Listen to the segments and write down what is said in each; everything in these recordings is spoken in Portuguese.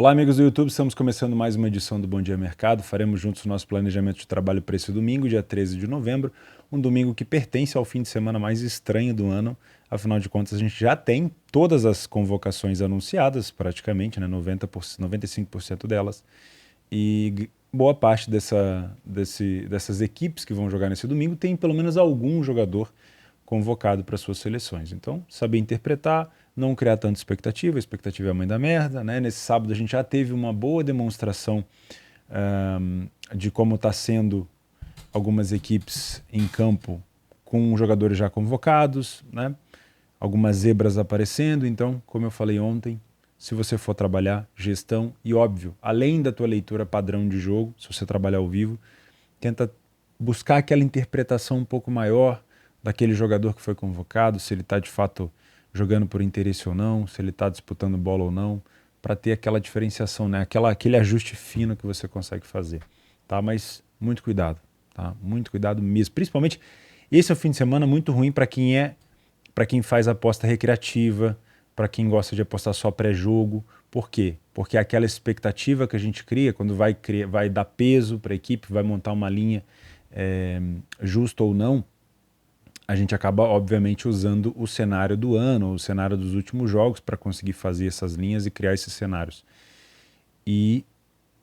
Olá, amigos do YouTube, estamos começando mais uma edição do Bom Dia Mercado. Faremos juntos o nosso planejamento de trabalho para esse domingo, dia 13 de novembro, um domingo que pertence ao fim de semana mais estranho do ano. Afinal de contas, a gente já tem todas as convocações anunciadas, praticamente, né, 95% delas, e boa parte dessas equipes que vão jogar nesse domingo tem pelo menos algum jogador convocado para suas seleções. Então, saber interpretar, não criar tanta expectativa, a expectativa é a mãe da merda, né? Nesse sábado a gente já teve uma boa demonstração de como está sendo algumas equipes em campo com jogadores já convocados, né? Algumas zebras aparecendo. Então, como eu falei ontem, se você for trabalhar gestão e, óbvio, além da tua leitura padrão de jogo, se você trabalhar ao vivo, tenta buscar aquela interpretação um pouco maior daquele jogador que foi convocado, se ele está de fato jogando por interesse ou não, se ele está disputando bola ou não, para ter aquela diferenciação, né? Aquele ajuste fino que você consegue fazer, tá? Mas muito cuidado, tá? Muito cuidado mesmo. Principalmente, esse é um fim de semana muito ruim para quem faz aposta recreativa, para quem gosta de apostar só pré-jogo. Por quê? Porque aquela expectativa que a gente cria, quando vai dar peso para a equipe, vai montar uma linha justa ou não, a gente acaba, obviamente, usando o cenário do ano, o cenário dos últimos jogos para conseguir fazer essas linhas e criar esses cenários. E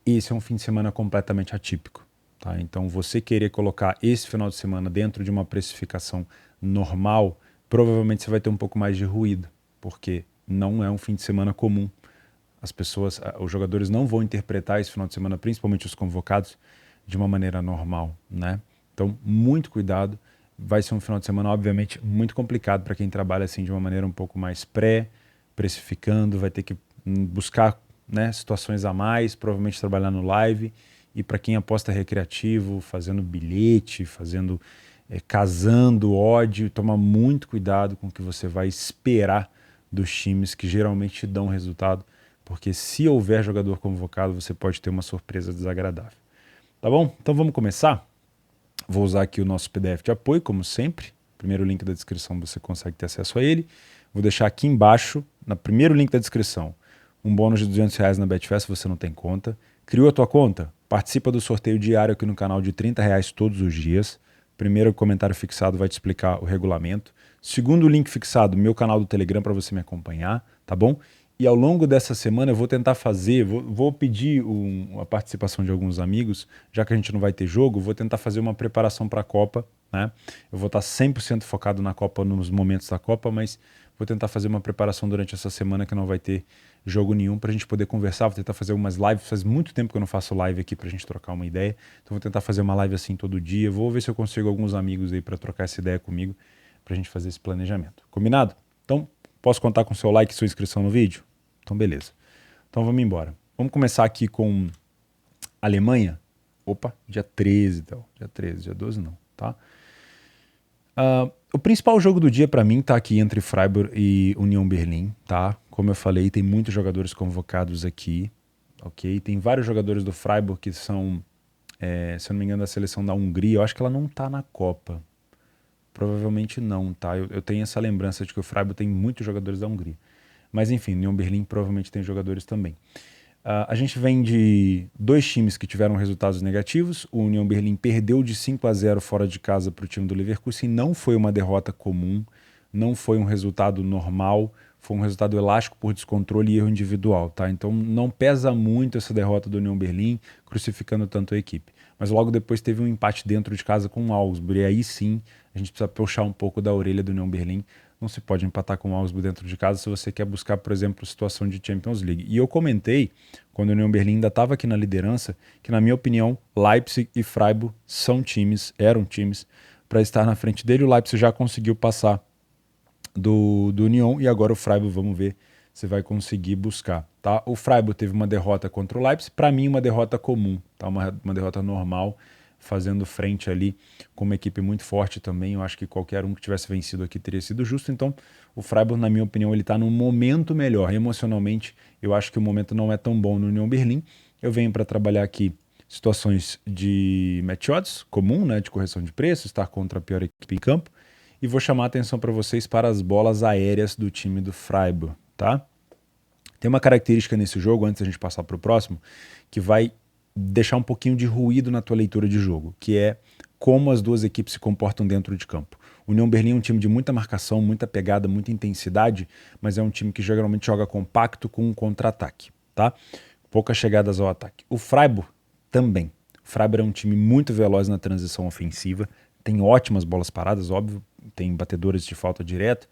esse é um fim de semana completamente atípico. Tá? Então, você querer colocar esse final de semana dentro de uma precificação normal, provavelmente você vai ter um pouco mais de ruído, porque não é um fim de semana comum. Os jogadores não vão interpretar esse final de semana, principalmente os convocados, de uma maneira normal, né? Então, muito cuidado. Vai ser um final de semana, obviamente, muito complicado para quem trabalha assim de uma maneira um pouco mais pré-precificando, vai ter que buscar, né, situações a mais, provavelmente trabalhar no live. E para quem aposta recreativo, fazendo bilhete, casando ódio, toma muito cuidado com o que você vai esperar dos times que geralmente dão resultado, porque se houver jogador convocado, você pode ter uma surpresa desagradável. Tá bom? Então vamos começar? Vou usar aqui o nosso PDF de apoio, como sempre. Primeiro link da descrição você consegue ter acesso a ele. Vou deixar aqui embaixo, no primeiro link da descrição, um bônus de R$200 na Betfair se você não tem conta. Criou a tua conta? Participa do sorteio diário aqui no canal de R$30 todos os dias. Primeiro comentário fixado vai te explicar o regulamento. Segundo link fixado, meu canal do Telegram para você me acompanhar, tá bom? E ao longo dessa semana eu vou tentar vou pedir a participação de alguns amigos, já que a gente não vai ter jogo, vou tentar fazer uma preparação para a Copa, né? Eu vou estar 100% focado na Copa, nos momentos da Copa, mas vou tentar fazer uma preparação durante essa semana que não vai ter jogo nenhum para a gente poder conversar, vou tentar fazer umas lives, faz muito tempo que eu não faço live aqui para a gente trocar uma ideia, então vou tentar fazer uma live assim todo dia, vou ver se eu consigo alguns amigos aí para trocar essa ideia comigo, para a gente fazer esse planejamento. Combinado? Então, posso contar com seu like e sua inscrição no vídeo? Então, beleza. Então, vamos embora. Vamos começar aqui com Alemanha. Opa, dia 13, então. Dia 13, dia 12 não, tá? O principal jogo do dia para mim tá aqui entre Freiburg e União Berlim, tá? Como eu falei, tem muitos jogadores convocados aqui, ok? Tem vários jogadores do Freiburg que são, se eu não me engano, da seleção da Hungria. Eu acho que ela não tá na Copa. Provavelmente não, tá? Eu tenho essa lembrança de que o Freiburg tem muitos jogadores da Hungria. Mas enfim, União Berlim provavelmente tem jogadores também. A gente vem de dois times que tiveram resultados negativos. O União Berlim perdeu de 5-0 fora de casa para o time do Leverkusen. Não foi uma derrota comum, não foi um resultado normal, foi um resultado elástico por descontrole e erro individual, tá? Então não pesa muito essa derrota do União Berlim, crucificando tanto a equipe. Mas logo depois teve um empate dentro de casa com o Augsburg, e aí sim a gente precisa puxar um pouco da orelha do União Berlim. Não se pode empatar com o Augsburg dentro de casa se você quer buscar, por exemplo, situação de Champions League. E eu comentei, quando o União Berlim ainda estava aqui na liderança, que na minha opinião, Leipzig e Freiburg eram times para estar na frente dele. O Leipzig já conseguiu passar do Union e agora o Freiburg, vamos ver se vai conseguir buscar, tá? O Freiburg teve uma derrota contra o Leipzig, para mim uma derrota comum, tá? Uma derrota normal, fazendo frente ali com uma equipe muito forte também. Eu acho que qualquer um que tivesse vencido aqui teria sido justo. Então o Freiburg, na minha opinião, ele está num momento melhor. Emocionalmente, eu acho que o momento não é tão bom no União Berlim. Eu venho para trabalhar aqui situações de match odds, comum, né, de correção de preço, estar contra a pior equipe em campo. E vou chamar a atenção para vocês para as bolas aéreas do time do Freiburg, tá? Tem uma característica nesse jogo, antes da gente passar para o próximo, que vai deixar um pouquinho de ruído na tua leitura de jogo, que é como as duas equipes se comportam dentro de campo. O União Berlim é um time de muita marcação, muita pegada, muita intensidade, mas é um time que geralmente joga compacto com um contra-ataque, tá? Poucas chegadas ao ataque. O Freiburg também. O Freiburg é um time muito veloz na transição ofensiva, tem ótimas bolas paradas, óbvio, tem batedores de falta direto,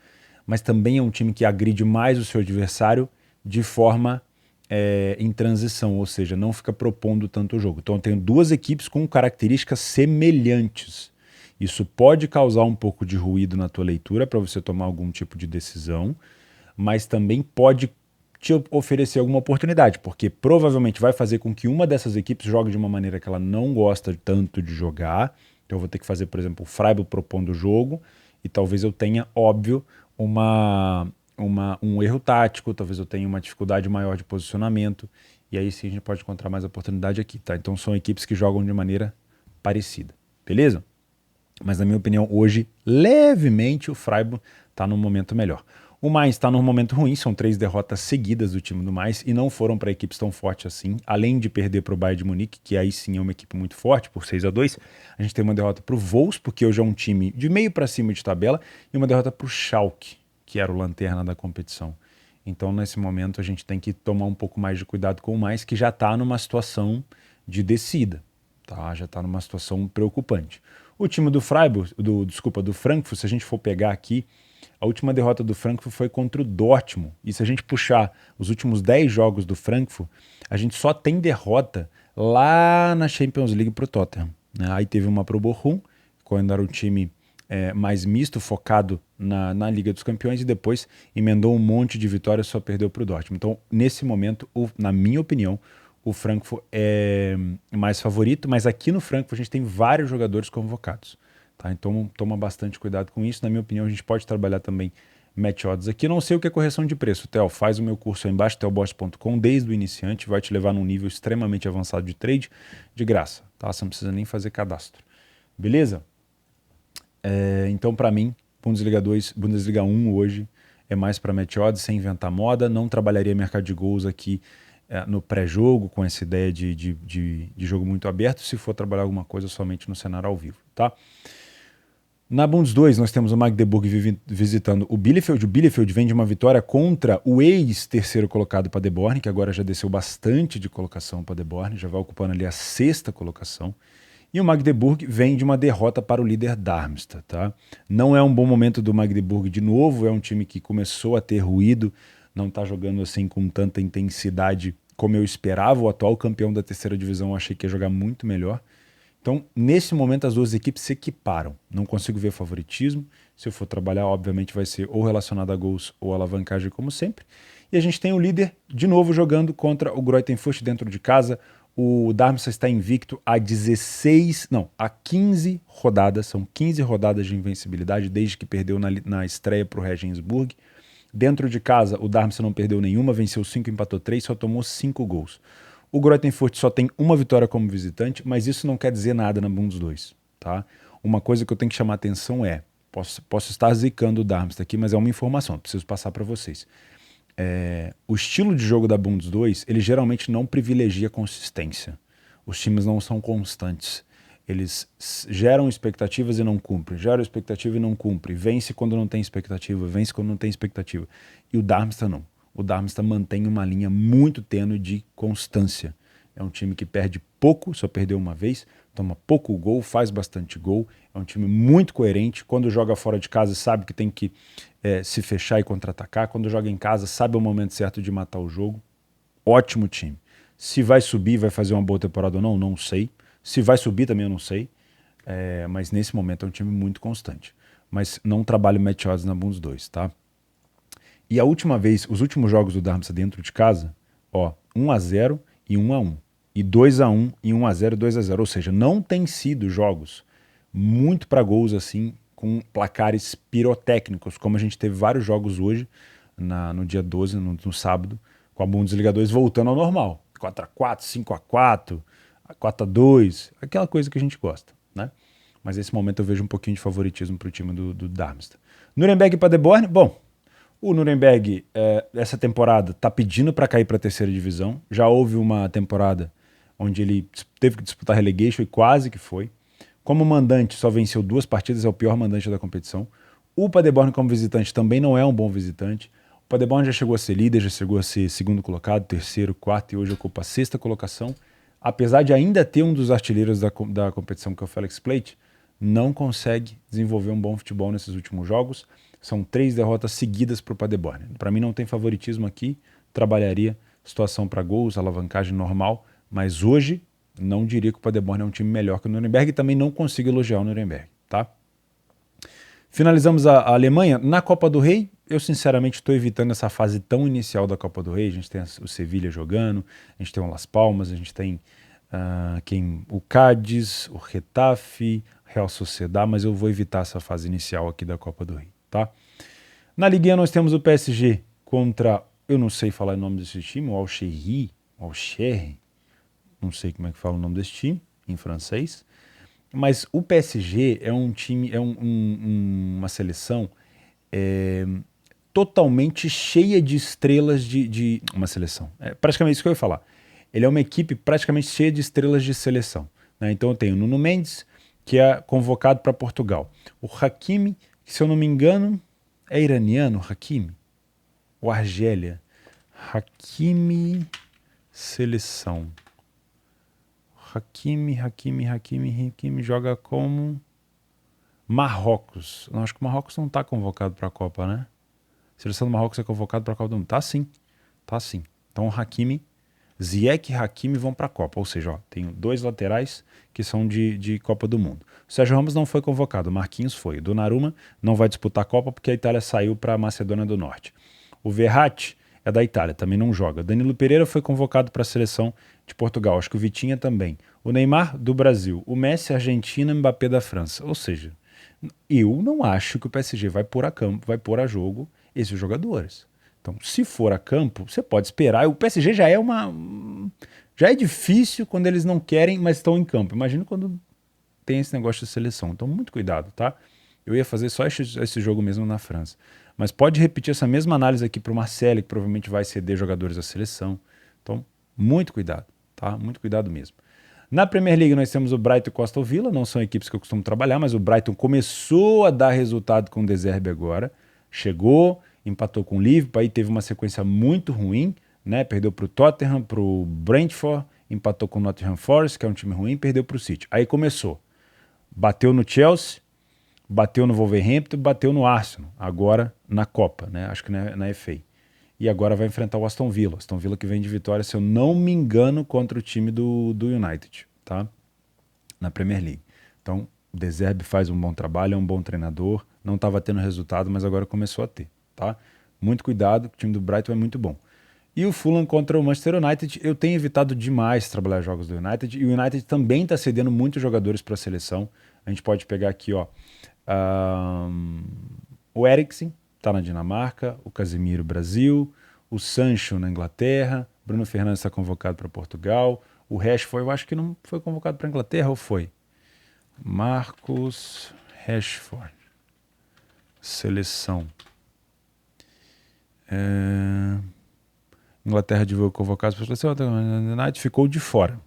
mas também é um time que agride mais o seu adversário de forma em transição, ou seja, não fica propondo tanto o jogo. Então eu tenho duas equipes com características semelhantes. Isso pode causar um pouco de ruído na tua leitura para você tomar algum tipo de decisão, mas também pode te oferecer alguma oportunidade, porque provavelmente vai fazer com que uma dessas equipes jogue de uma maneira que ela não gosta tanto de jogar. Então eu vou ter que fazer, por exemplo, o Freiburg propondo o jogo, e talvez eu tenha, óbvio, um erro tático, talvez eu tenha uma dificuldade maior de posicionamento, e aí sim a gente pode encontrar mais oportunidade aqui, tá? Então são equipes que jogam de maneira parecida, beleza? Mas na minha opinião, hoje, levemente, o Freiburg está num momento melhor. O Mainz está num momento ruim, são 3 derrotas seguidas do time do Mainz e não foram para equipes tão fortes assim. Além de perder para o Bayern de Munique, que aí sim é uma equipe muito forte, por 6-2, a gente tem uma derrota para o Wolfsburg, porque hoje é um time de meio para cima de tabela, e uma derrota para o Schalke, que era o lanterna da competição. Então, nesse momento, a gente tem que tomar um pouco mais de cuidado com o Mainz, que já está numa situação de descida, tá? Já está numa situação preocupante. O time do Freiburg, do Frankfurt, se a gente for pegar aqui, a última derrota do Frankfurt foi contra o Dortmund. E se a gente puxar os últimos 10 jogos do Frankfurt, a gente só tem derrota lá na Champions League pro Tottenham, né? Aí teve uma pro Bochum, quando era um time mais misto, focado na Liga dos Campeões, e depois emendou um monte de vitórias, só perdeu pro Dortmund. Então, nesse momento, na minha opinião, o Frankfurt é mais favorito, mas aqui no Frankfurt a gente tem vários jogadores convocados, tá? Então toma bastante cuidado com isso. Na minha opinião, a gente pode trabalhar também match odds aqui. Não sei o que é correção de preço, Theo, faz o meu curso aí embaixo, theoboss.com, desde o iniciante, vai te levar num nível extremamente avançado de trade, de graça, tá? Você não precisa nem fazer cadastro, beleza? Então, para mim, Bundesliga 2, Bundesliga 1 hoje é mais para match odds, sem inventar moda. Não trabalharia mercado de gols aqui no pré-jogo, com essa ideia de jogo muito aberto, se for trabalhar alguma coisa somente no cenário ao vivo, tá? Na Bundes 2, nós temos o Magdeburg visitando o Bielefeld. O Bielefeld vem de uma vitória contra o ex-terceiro colocado Paderborn, que agora já desceu bastante de colocação para Paderborn, já vai ocupando ali a 6ª colocação. E o Magdeburg vem de uma derrota para o líder Darmstadt, tá? Não é um bom momento do Magdeburg de novo, é um time que começou a ter ruído, não está jogando assim com tanta intensidade como eu esperava. O atual campeão da 3ª divisão eu achei que ia jogar muito melhor. Então, nesse momento, as duas equipes se equiparam. Não consigo ver favoritismo. Se eu for trabalhar, obviamente vai ser ou relacionado a gols ou alavancagem, como sempre. E a gente tem o líder, de novo, jogando contra o Greuther Fürth dentro de casa. O Darmstadt está invicto há 15 rodadas. São 15 rodadas de invencibilidade, desde que perdeu na estreia para o Regensburg. Dentro de casa, o Darmstadt não perdeu nenhuma, venceu 5, empatou 3, só tomou 5 gols. O Greuther Fürth só tem uma vitória como visitante, mas isso não quer dizer nada na Bundes 2, tá? Uma coisa que eu tenho que chamar a atenção é, posso estar zicando o Darmstadt aqui, mas é uma informação, preciso passar para vocês. O estilo de jogo da Bundes 2, ele geralmente não privilegia consistência. Os times não são constantes. Eles geram expectativas e não cumprem, geram expectativa e não cumprem, vence quando não tem expectativa, vence quando não tem expectativa. E o Darmstadt não. O Darmstadt mantém uma linha muito tênue de constância. É um time que perde pouco, só perdeu uma vez, toma pouco gol, faz bastante gol. É um time muito coerente. Quando joga fora de casa, sabe que tem que se fechar e contra-atacar. Quando joga em casa, sabe o momento certo de matar o jogo. Ótimo time. Se vai subir, vai fazer uma boa temporada ou não, não sei. Se vai subir também eu não sei. Mas nesse momento é um time muito constante. Mas não trabalho match odds na Bundes 2, tá? E a última vez, os últimos jogos do Darmstadt dentro de casa, 1-0 e 1-1. E 2-1 e 1-0, 2-0. Ou seja, não tem sido jogos muito para gols assim, com placares pirotécnicos, como a gente teve vários jogos hoje, no dia 12, no sábado, com a Bundesliga 2 voltando ao normal. 4-4, 5-4, 4-2, aquela coisa que a gente gosta, né? Mas nesse momento eu vejo um pouquinho de favoritismo para o time do Darmstadt. Nuremberg e Paderborn, bom, O Nuremberg, essa temporada, está pedindo para cair para a terceira divisão. Já houve uma temporada onde ele teve que disputar relegation e quase que foi. Como mandante, só venceu 2 partidas, é o pior mandante da competição. O Paderborn como visitante também não é um bom visitante. O Paderborn já chegou a ser líder, já chegou a ser segundo colocado, terceiro, quarto e hoje ocupa a 6ª colocação. Apesar de ainda ter um dos artilheiros da competição, que é o Felix Plate, não consegue desenvolver um bom futebol nesses últimos jogos. São 3 derrotas seguidas para o Paderborn. Para mim não tem favoritismo aqui, trabalharia situação para gols, alavancagem normal, mas hoje não diria que o Paderborn é um time melhor que o Nuremberg e também não consigo elogiar o Nuremberg, tá? Finalizamos a Alemanha. Na Copa do Rei, eu sinceramente estou evitando essa fase tão inicial da Copa do Rei. A gente tem o Sevilla jogando, a gente tem o Las Palmas, a gente tem o Cádiz, o Getafe, Real Sociedad, mas eu vou evitar essa fase inicial aqui da Copa do Rei, tá? Na Ligue 1 nós temos o PSG contra, eu não sei falar o nome desse time, o Alcherry, não sei como é que fala o nome desse time em francês, mas o PSG é um time, uma seleção totalmente cheia de estrelas de uma seleção. É praticamente isso que eu ia falar. Ele é uma equipe praticamente cheia de estrelas de seleção, né? Então eu tenho o Nuno Mendes, que é convocado para Portugal. O Hakimi, que se eu não me engano é iraniano, Hakimi, ou Argélia. Hakimi, seleção. Hakimi joga como Marrocos. Eu acho que o Marrocos não está convocado para a Copa, né? A seleção do Marrocos é convocado para a Copa do Mundo. Tá sim. Então o Hakimi, Ziyech e Hakimi vão para a Copa. Ou seja, ó, tem 2 laterais que são de Copa do Mundo. O Sérgio Ramos não foi convocado, o Marquinhos foi. O Donnarumma não vai disputar a Copa porque a Itália saiu para a Macedônia do Norte. O Verratti é da Itália, também não joga. Danilo Pereira foi convocado para a seleção de Portugal, acho que o Vitinha também. O Neymar, do Brasil. O Messi, Argentina, Mbappé da França. Ou seja, eu não acho que o PSG vai pôr a jogo esses jogadores. Então, se for a campo, você pode esperar. O PSG já é difícil quando eles não querem, mas estão em campo. Imagina quando tem esse negócio de seleção. Então, muito cuidado, tá? Eu ia fazer só esse jogo mesmo na França. Mas pode repetir essa mesma análise aqui para o Marcelo, que provavelmente vai ceder jogadores da seleção. Então, muito cuidado, tá? Muito cuidado mesmo. Na Premier League nós temos o Brighton e o Aston Villa, não são equipes que eu costumo trabalhar, mas o Brighton começou a dar resultado com o De Zerbi agora. Chegou, empatou com o Liverpool, aí teve uma sequência muito ruim, né? Perdeu para o Tottenham, para o Brentford, empatou com o Nottingham Forest, que é um time ruim, perdeu para o City. Aí começou, bateu no Chelsea, bateu no Wolverhampton, bateu no Arsenal, agora na Copa, né? Acho que na FA. E agora vai enfrentar o Aston Villa. Aston Villa que vem de vitória, se eu não me engano, contra o time do United, tá? Na Premier League. Então, o De Zerbi faz um bom trabalho, é um bom treinador, não estava tendo resultado, mas agora começou a ter, tá? Muito cuidado, o time do Brighton é muito bom. E o Fulham contra o Manchester United, eu tenho evitado demais trabalhar jogos do United, e o United também está cedendo muitos jogadores para a seleção. A gente pode pegar aqui, ó, o Eriksen, está na Dinamarca, o Casemiro, Brasil, o Sancho na Inglaterra, Bruno Fernandes está convocado para Portugal, o Rashford, eu acho que não foi convocado para a Inglaterra, ou foi? Marcus Rashford, seleção. Inglaterra divulgou convocado para a seleção, o United ficou de fora.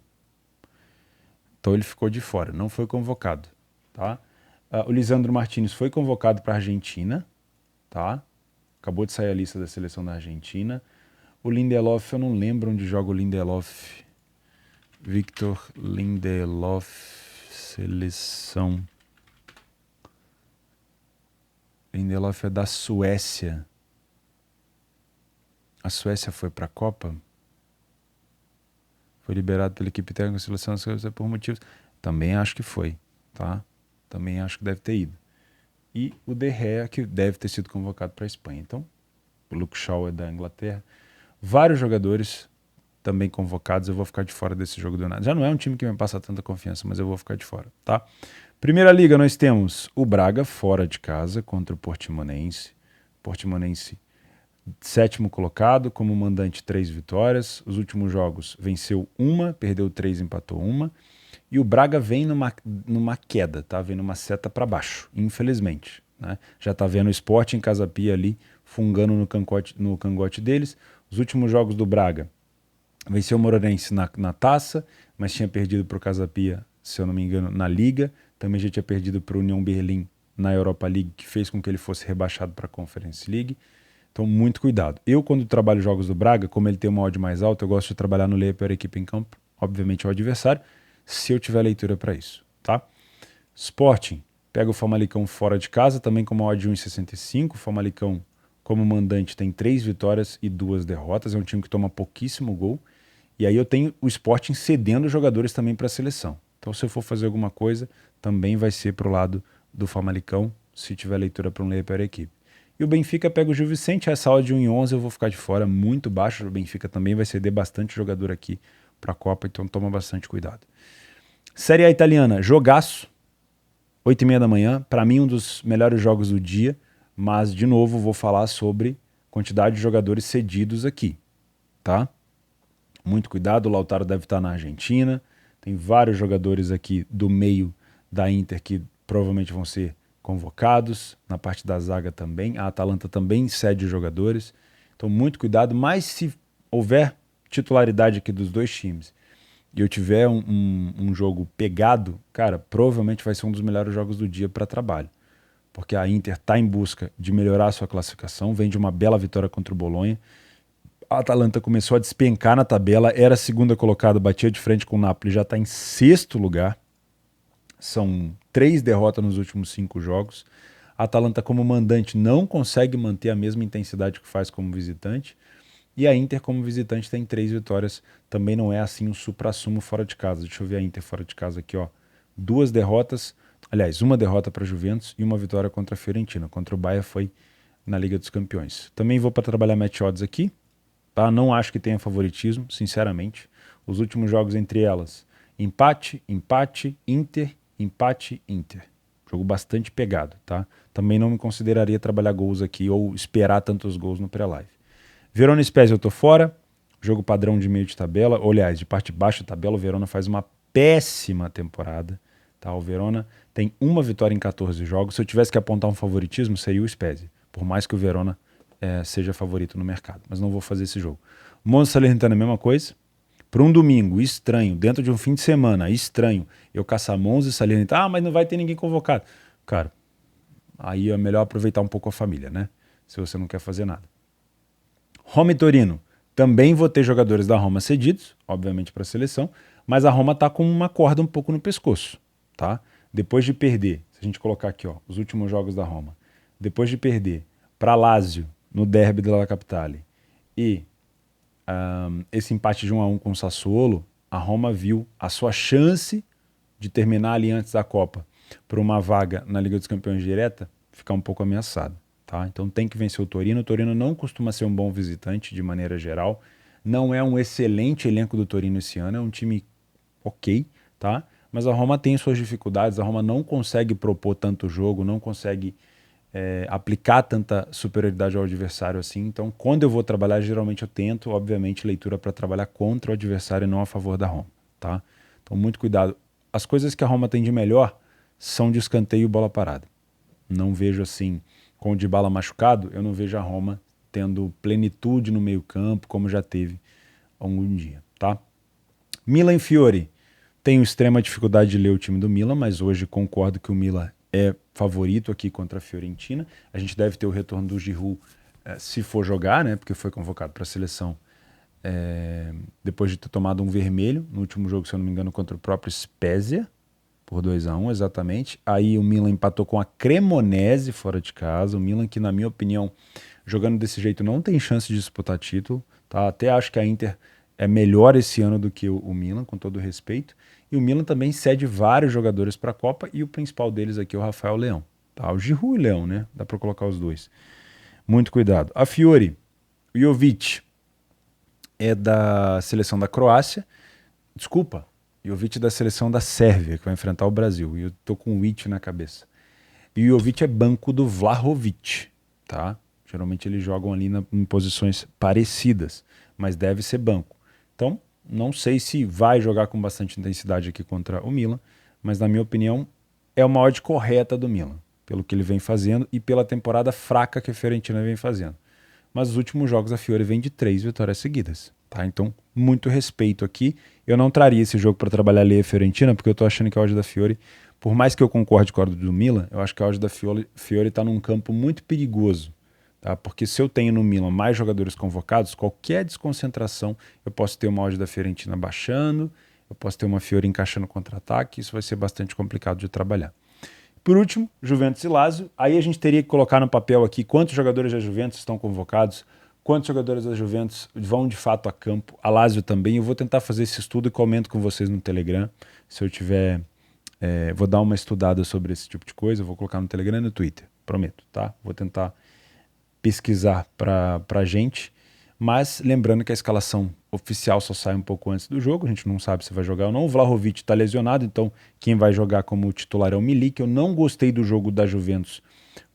Então ele ficou de fora, não foi convocado, tá? O Lisandro Martínez foi convocado para a Argentina, tá? Acabou de sair a lista da seleção da Argentina. O Lindelof, eu não lembro onde joga o Lindelof. Victor Lindelof, seleção. Lindelof é da Suécia. A Suécia foi para a Copa? Foi liberado pela equipe técnica da seleção por motivos... Também acho que foi, tá? Também acho que deve ter ido. E o De Gea, que deve ter sido convocado para a Espanha. Então, o Luke Shaw é da Inglaterra. Vários jogadores também convocados. Eu vou ficar de fora desse jogo do United. Já não é um time que me passa tanta confiança, mas eu vou ficar de fora, tá? Primeira Liga, nós temos o Braga fora de casa contra o Portimonense. Portimonense, 7º colocado, como mandante 3 vitórias. Os últimos jogos venceu 1, perdeu 3, empatou 1. E o Braga vem numa queda, tá? Vem numa seta para baixo, infelizmente, né? Já tá vendo o Sport em Casa Pia ali fungando no cangote deles. Os últimos jogos do Braga, venceu o Moreirense na taça, mas tinha perdido para o Casa Pia, se eu não me engano, na Liga. Também já tinha perdido para o União Berlim na Europa League, que fez com que ele fosse rebaixado para a Conference League. Então, muito cuidado. Eu, quando trabalho jogos do Braga, como ele tem uma odd mais alta, eu gosto de trabalhar no Leia Pior Equipe em campo, obviamente é o adversário, se eu tiver leitura para isso, tá? Sporting, pega o Famalicão fora de casa, também com uma odd de 1,65. O Famalicão, como mandante, tem 3 vitórias e 2 derrotas. É um time que toma pouquíssimo gol. E aí eu tenho o Sporting cedendo jogadores também para a seleção. Então, se eu for fazer alguma coisa, também vai ser para o lado do Famalicão, se tiver leitura para um Leia Pior Equipe. E o Benfica pega o Gil Vicente, essa odd de 1,11 eu vou ficar de fora, muito baixo. O Benfica também vai ceder bastante jogador aqui para a Copa, então toma bastante cuidado. Série A italiana, jogaço, 8h30 da manhã, para mim um dos melhores jogos do dia, mas de novo vou falar sobre quantidade de jogadores cedidos aqui, tá? Muito cuidado, o Lautaro deve estar na Argentina, tem vários jogadores aqui do meio da Inter que provavelmente vão ser convocados, na parte da zaga também, a Atalanta também cede jogadores, então muito cuidado, mas se houver titularidade aqui dos dois times e eu tiver um jogo pegado, cara, provavelmente vai ser um dos melhores jogos do dia para trabalho, porque a Inter está em busca de melhorar a sua classificação, vem de uma bela vitória contra o Bolonha, a Atalanta começou a despencar na tabela, era a segunda colocada, batia de frente com o Napoli, já está em 6º lugar, são 3 derrotas nos últimos 5 jogos, a Atalanta como mandante não consegue manter a mesma intensidade que faz como visitante, e a Inter como visitante tem 3 vitórias, também não é assim um supra-sumo fora de casa. Deixa eu ver a Inter fora de casa aqui, ó. 2 derrotas, aliás, uma derrota para a Juventus e uma vitória contra a Fiorentina. Contra o Bahia foi na Liga dos Campeões. Também vou para trabalhar match odds aqui, tá? Não acho que tenha favoritismo, sinceramente. Os últimos jogos entre elas, empate, empate, Inter, empate, Inter. Jogo bastante pegado, tá? Também não me consideraria trabalhar gols aqui ou esperar tantos gols no pré-live. Verona e Spezia eu tô fora, jogo padrão de meio de tabela, ou, aliás, de parte baixa da tabela, o Verona faz uma péssima temporada, tá? O Verona tem uma vitória em 14 jogos, se eu tivesse que apontar um favoritismo seria o Spezia, por mais que o Verona seja favorito no mercado, mas não vou fazer esse jogo. Monza Salernitana é a mesma coisa, para um domingo estranho, dentro de um fim de semana estranho, eu caçar Monza e Salernitana, mas não vai ter ninguém convocado. Cara, aí é melhor aproveitar um pouco a família, né? Se você não quer fazer nada. Roma e Torino, também vou ter jogadores da Roma cedidos, obviamente para a seleção, mas a Roma está com uma corda um pouco no pescoço, tá? Depois de perder, se a gente colocar aqui, ó, os últimos jogos da Roma, depois de perder para Lazio no derby della Capitale e esse empate de 1-1 com o Sassuolo, a Roma viu a sua chance de terminar ali antes da Copa por uma vaga na Liga dos Campeões direta ficar um pouco ameaçada. Tá? Então tem que vencer o Torino. O Torino não costuma ser um bom visitante de maneira geral. Não é um excelente elenco do Torino esse ano. É um time ok, tá? Mas a Roma tem suas dificuldades. A Roma não consegue propor tanto jogo, não consegue aplicar tanta superioridade ao adversário assim. Então quando eu vou trabalhar, geralmente eu tento, obviamente, leitura para trabalhar contra o adversário e não a favor da Roma. Tá? Então muito cuidado. As coisas que a Roma tem de melhor são de escanteio e bola parada. Não vejo assim... Com o Dybala machucado, eu não vejo a Roma tendo plenitude no meio-campo, como já teve algum dia, tá? Milan e Fiore. Tenho extrema dificuldade de ler o time do Milan, mas hoje concordo que o Milan é favorito aqui contra a Fiorentina. A gente deve ter o retorno do Giroud se for jogar, né? Porque foi convocado para a seleção depois de ter tomado um vermelho no último jogo, se eu não me engano, contra o próprio Spezia. Por 2-1, exatamente. Aí o Milan empatou com a Cremonese fora de casa. O Milan que, na minha opinião, jogando desse jeito não tem chance de disputar título. Tá? Até acho que a Inter é melhor esse ano do que o Milan, com todo respeito. E o Milan também cede vários jogadores para a Copa e o principal deles aqui é o Rafael Leão. Tá? O Giroud e o Leão, né? Dá para colocar os dois. Muito cuidado. A Fiore, o Jovic é da seleção da Croácia. Desculpa. Jovic da seleção da Sérvia, que vai enfrentar o Brasil. E eu tô com o Witt na cabeça. E o Jovic é banco do Vlahovic, tá? Geralmente eles jogam ali em posições parecidas, mas deve ser banco. Então, não sei se vai jogar com bastante intensidade aqui contra o Milan, mas na minha opinião é uma odd correta do Milan, pelo que ele vem fazendo e pela temporada fraca que a Fiorentina vem fazendo. mas os últimos jogos a Fiore vem de 3 vitórias seguidas, tá? Então, muito respeito aqui. Eu não traria esse jogo para trabalhar a Leia Fiorentina, porque eu tô achando que a odd da Fiore, por mais que eu concorde com a odd do Milan, eu acho que a odd da Fiore tá num campo muito perigoso, tá? Porque se eu tenho no Milan mais jogadores convocados, qualquer desconcentração, eu posso ter uma odd da Fiorentina baixando, eu posso ter uma Fiore encaixando contra-ataque, isso vai ser bastante complicado de trabalhar. Por último, Juventus e Lazio. Aí a gente teria que colocar no papel aqui quantos jogadores da Juventus estão convocados, quantos jogadores da Juventus vão de fato a campo, a Lazio também. Eu vou tentar fazer esse estudo e comento com vocês no Telegram. Se eu tiver, vou dar uma estudada sobre esse tipo de coisa, eu vou colocar no Telegram e no Twitter, prometo, tá? Vou tentar pesquisar para a gente, mas lembrando que a escalação oficial só sai um pouco antes do jogo, a gente não sabe se vai jogar ou não. O Vlahovic está lesionado, então quem vai jogar como titular é o Milik. Eu não gostei do jogo da Juventus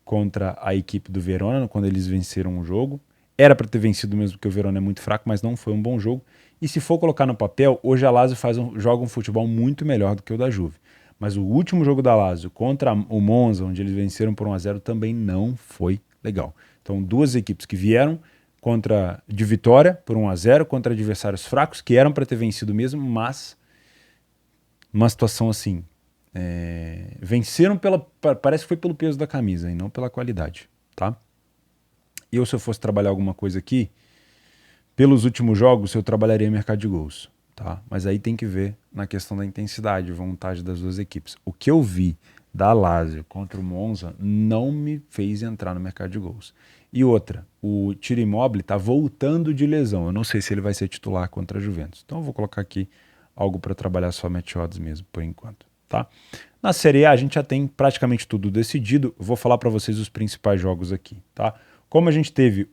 contra a equipe do Verona, quando eles venceram o jogo. Era para ter vencido mesmo, porque o Verona é muito fraco, mas não foi um bom jogo. E se for colocar no papel, hoje a Lazio joga um futebol muito melhor do que o da Juve. Mas o último jogo da Lazio contra o Monza, onde eles venceram por 1-0, também não foi legal. Então, duas equipes que vieram de vitória por 1-0 contra adversários fracos, que eram para ter vencido mesmo, mas uma situação assim, venceram parece que foi pelo peso da camisa e não pela qualidade, tá? Se eu fosse trabalhar alguma coisa aqui, pelos últimos jogos eu trabalharia mercado de gols, tá? Mas aí tem que ver na questão da intensidade, vontade das duas equipes. O que eu vi da Lazio contra o Monza não me fez entrar no mercado de gols. E outra, o Ciro Immobile está voltando de lesão. Eu não sei se ele vai ser titular contra a Juventus. Então eu vou colocar aqui algo para trabalhar só match odds mesmo, por enquanto, tá? Na Série A a gente já tem praticamente tudo decidido. Eu vou falar para vocês os principais jogos aqui, tá? Como a gente teve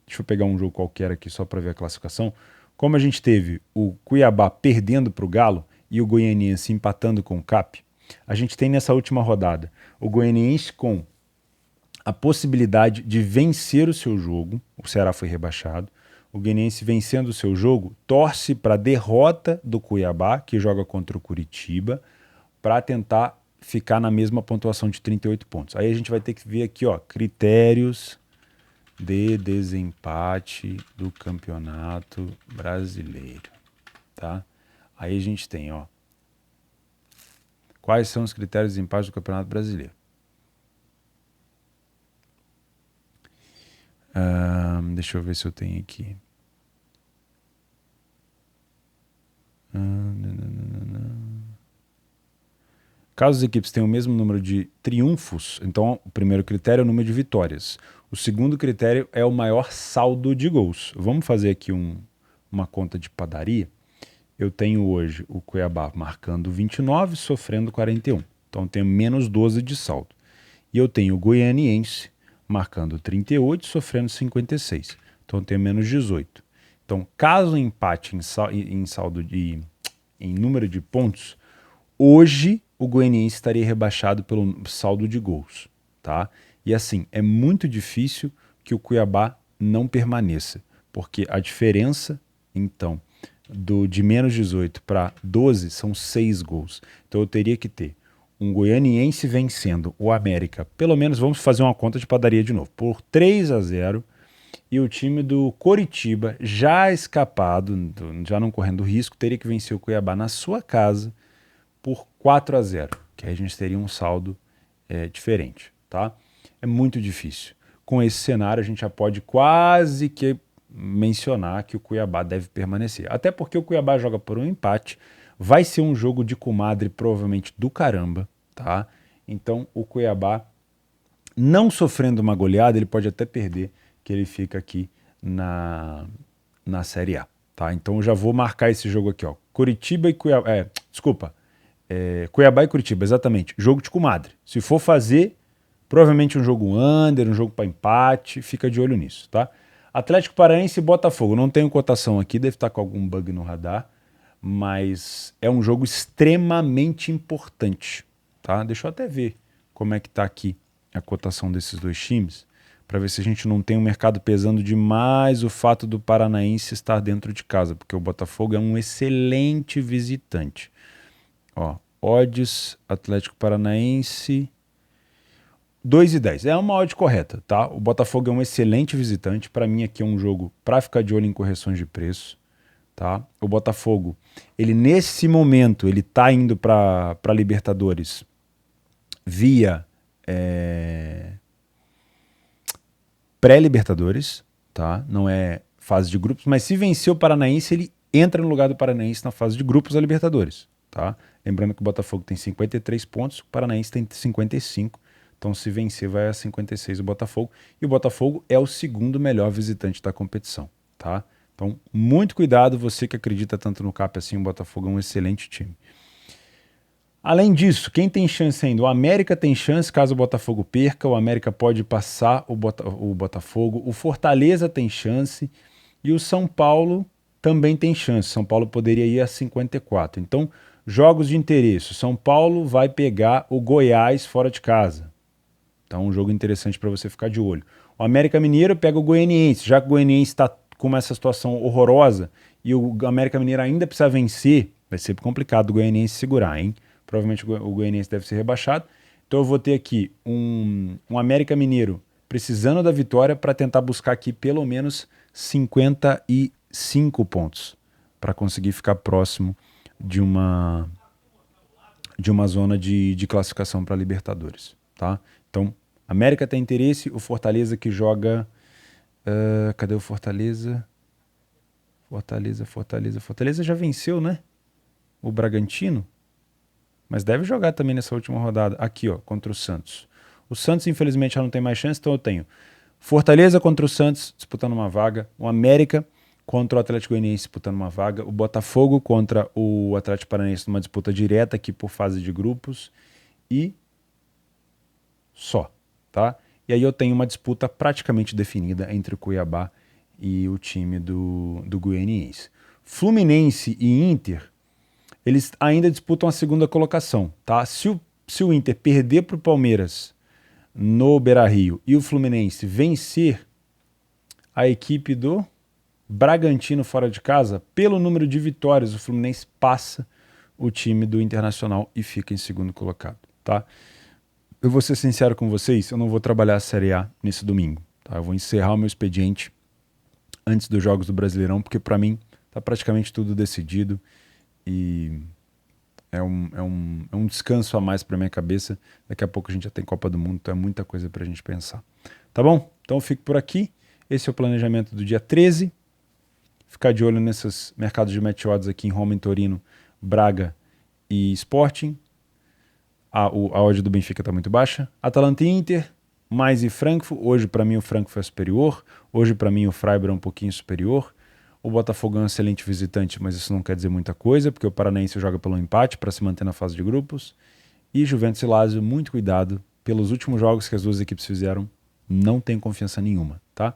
deixa eu pegar um jogo qualquer aqui só para ver a classificação. Como a gente teve o Cuiabá perdendo para o Galo e o Goianiense empatando com o CAP, a gente tem nessa última rodada o Goianiense com a possibilidade de vencer o seu jogo. O Ceará foi rebaixado. O Goianiense vencendo o seu jogo torce para a derrota do Cuiabá, que joga contra o Curitiba, para tentar ficar na mesma pontuação de 38 pontos. Aí a gente vai ter que ver aqui, ó, critérios de desempate do Campeonato Brasileiro, tá? Aí a gente tem, ó, quais são os critérios de desempate do Campeonato Brasileiro. Deixa eu ver se eu tenho aqui. Caso as equipes tenham o mesmo número de triunfos, então o primeiro critério é o número de vitórias. O segundo critério é o maior saldo de gols. Vamos fazer aqui uma conta de padaria. Eu tenho hoje o Cuiabá marcando 29, sofrendo 41. Então eu tenho menos 12 de saldo. E eu tenho o Goianiense marcando 38, sofrendo 56. Então eu tenho menos 18. Então, caso empate em saldo em número de pontos, hoje o Goianiense estaria rebaixado pelo saldo de gols, tá? E assim, é muito difícil que o Cuiabá não permaneça, porque a diferença, então, de menos 18 para 12 são 6 gols. Então eu teria que ter um Goianiense vencendo o América, pelo menos vamos fazer uma conta de padaria de novo, por 3-0, e o time do Coritiba, já escapado, já não correndo risco, teria que vencer o Cuiabá na sua casa por 4-0, que aí a gente teria um saldo diferente, tá? É muito difícil. Com esse cenário, a gente já pode quase que mencionar que o Cuiabá deve permanecer. Até porque o Cuiabá joga por um empate, vai ser um jogo de comadre provavelmente do caramba, tá? Então o Cuiabá, não sofrendo uma goleada, ele pode até perder, que ele fica aqui na Série A, tá? Então eu já vou marcar esse jogo aqui, ó. Curitiba e Cuiabá, Cuiabá e Curitiba, exatamente. Jogo de comadre. Se for fazer, provavelmente um jogo under, um jogo para empate, fica de olho nisso, tá? Atlético Paranaense e Botafogo, não tenho cotação aqui, deve estar com algum bug no radar, mas é um jogo extremamente importante, tá? Deixa eu até ver como é que tá aqui a cotação desses dois times, para ver se a gente não tem um mercado pesando demais o fato do Paranaense estar dentro de casa, porque o Botafogo é um excelente visitante. Ó, odds Atlético Paranaense 2,10. É uma odd correta, tá? O Botafogo é um excelente visitante. Para mim aqui é um jogo para ficar de olho em correções de preço, tá? O Botafogo, ele nesse momento, ele tá indo para Libertadores via pré-Libertadores, tá? Não é fase de grupos, mas se vencer o Paranaense, ele entra no lugar do Paranaense na fase de grupos da Libertadores, tá? Lembrando que o Botafogo tem 53 pontos, o Paranaense tem 55, então se vencer vai a 56 o Botafogo, e o Botafogo é o segundo melhor visitante da competição, tá? Então, muito cuidado, você que acredita tanto no CAP assim, o Botafogo é um excelente time. Além disso, quem tem chance ainda? O América tem chance caso o Botafogo perca, o América pode passar o Botafogo, o Fortaleza tem chance e o São Paulo também tem chance. São Paulo poderia ir a 54. Então, jogos de interesse. São Paulo vai pegar o Goiás fora de casa. Então, um jogo interessante para você ficar de olho. O América Mineiro pega o Goianiense, já que o Goianiense está com essa situação horrorosa e o América Mineiro ainda precisa vencer, vai ser complicado o Goianiense segurar, hein? Provavelmente o Goianiense deve ser rebaixado. Então eu vou ter aqui um América Mineiro precisando da vitória para tentar buscar aqui pelo menos 55 pontos para conseguir ficar próximo de uma zona de classificação para Libertadores, tá? Então, América tem interesse, o Fortaleza que joga... cadê o Fortaleza? Fortaleza já venceu, né? O Bragantino. Mas deve jogar também nessa última rodada. Aqui, ó, contra o Santos. O Santos, infelizmente, já não tem mais chance, então eu tenho Fortaleza contra o Santos, disputando uma vaga. O América contra o Atlético Goianiense, disputando uma vaga. O Botafogo contra o Atlético Paranaense, numa disputa direta aqui por fase de grupos. E só, tá? E aí eu tenho uma disputa praticamente definida entre o Cuiabá e o time do Goianiense. Fluminense e Inter, eles ainda disputam a segunda colocação, tá? Se o Inter perder para o Palmeiras no Beira-Rio e o Fluminense vencer a equipe do Bragantino fora de casa, pelo número de vitórias, o Fluminense passa o time do Internacional e fica em segundo colocado, tá? Eu vou ser sincero com vocês, eu não vou trabalhar a Série A nesse domingo, tá? Eu vou encerrar o meu expediente antes dos jogos do Brasileirão, porque para mim tá praticamente tudo decidido e é um descanso a mais para minha cabeça. Daqui a pouco a gente já tem Copa do Mundo, então é muita coisa para a gente pensar. Tá bom? Então eu fico por aqui. Esse é o planejamento do dia 13. Ficar de olho nesses mercados de match odds aqui em Roma, em Torino, Braga e Sporting. A odd do Benfica está muito baixa. Atalanta e Inter, mais e Frankfurt. Hoje para mim o Frankfurt é superior. Hoje para mim o Freiburg é um pouquinho superior. O Botafogo é um excelente visitante, mas isso não quer dizer muita coisa, porque o Paranaense joga pelo empate para se manter na fase de grupos. E Juventus e Lazio, muito cuidado. Pelos últimos jogos que as duas equipes fizeram, não tem confiança nenhuma, tá?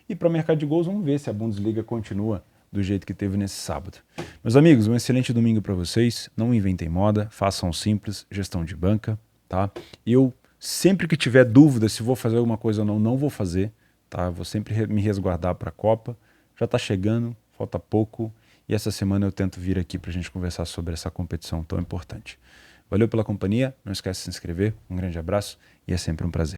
E para o mercado de gols, vamos ver se a Bundesliga continua do jeito que teve nesse sábado. Meus amigos, um excelente domingo para vocês. Não inventem moda, façam simples, gestão de banca, tá? Eu, sempre que tiver dúvida se vou fazer alguma coisa ou não, não vou fazer, tá? Vou sempre me resguardar para a Copa. Já está chegando, falta pouco, e essa semana eu tento vir aqui para a gente conversar sobre essa competição tão importante. Valeu pela companhia, não esquece de se inscrever, um grande abraço e é sempre um prazer.